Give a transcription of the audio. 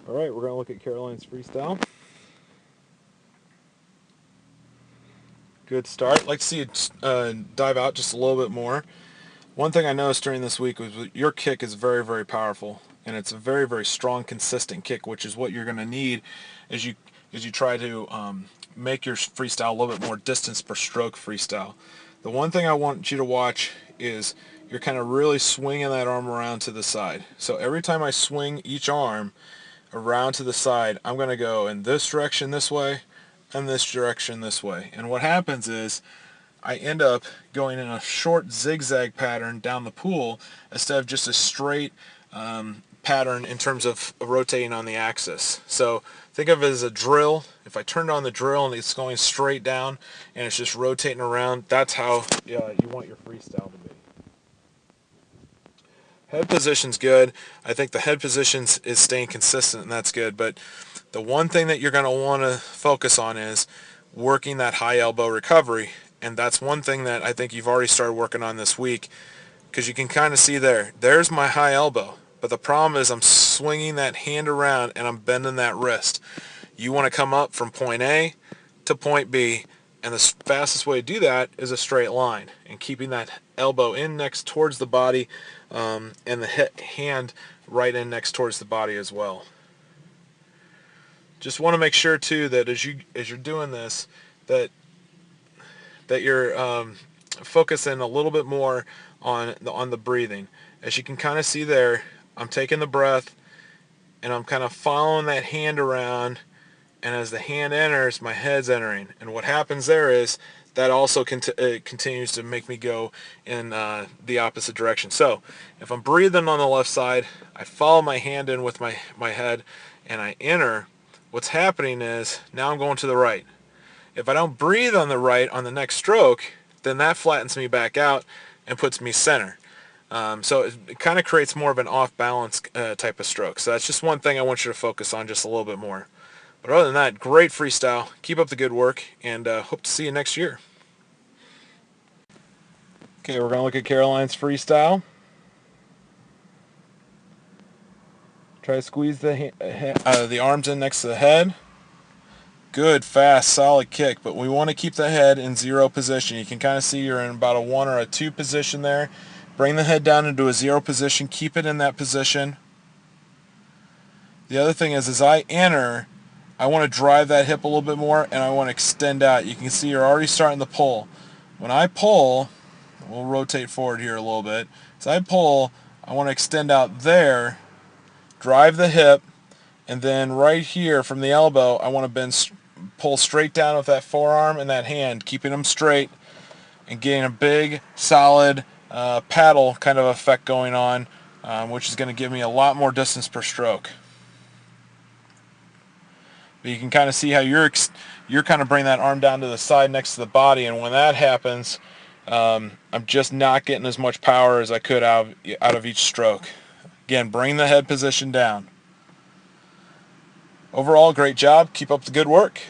All right, we're going to look at Caroline's freestyle. Good start. I'd like to see it dive out just a little bit more. One thing I noticed during this week was your kick is very, very powerful, and it's a very, very strong, consistent kick, which is what you're going to need as you try to make your freestyle a little bit more distance per stroke freestyle. The one thing I want you to watch is you're kind of really swinging that arm around to the side. So every time I swing each arm around to the side, I'm going to go in this direction this way and this direction this way. And what happens is I end up going in a short zigzag pattern down the pool instead of just a straight pattern in terms of rotating on the axis. So think of it as a drill. If I turned on the drill and it's going straight down and it's just rotating around, that's how you want your freestyle to be. Head position's good. I think the head position is staying consistent, and that's good. But the one thing that you're going to want to focus on is working that high elbow recovery. And that's one thing that I think you've already started working on this week, because you can kind of see there's my high elbow. But the problem is I'm swinging that hand around and I'm bending that wrist. You want to come up from point A to point B, and the fastest way to do that is a straight line and keeping that elbow in next towards the body and the hand right in next towards the body as well. Just want to make sure too that as you're doing this that you're focusing a little bit more on the breathing. As you can kind of see there, I'm taking the breath and I'm kind of following that hand around, and as the hand enters, my head's entering. And what happens there is that also continues to make me go in the opposite direction. So if I'm breathing on the left side, I follow my hand in with my head and I enter. What's happening is now I'm going to the right. If I don't breathe on the right on the next stroke, then that flattens me back out and puts me center. So it kind of creates more of an off-balance type of stroke. So that's just one thing I want you to focus on just a little bit more. But other than that, great freestyle. Keep up the good work, and hope to see you next year. Okay, we're going to look at Caroline's freestyle. Try to squeeze the arms in next to the head. Good, fast, solid kick, but we want to keep the head in zero position. You can kind of see you're in about a 1 or a 2 position there. Bring the head down into a 0 position. Keep it in that position. The other thing is, as I enter, I want to drive that hip a little bit more, and I want to extend out. You can see you're already starting to pull. When I pull, we'll rotate forward here a little bit. As I pull, I want to extend out there, drive the hip, and then right here from the elbow, I want to pull straight down with that forearm and that hand, keeping them straight and getting a big, solid paddle kind of effect going on, which is going to give me a lot more distance per stroke. But you can kind of see how you're kind of bringing that arm down to the side next to the body, and when that happens, I'm just not getting as much power as I could out of each stroke. Again, bring the head position down. Overall, great job. Keep up the good work.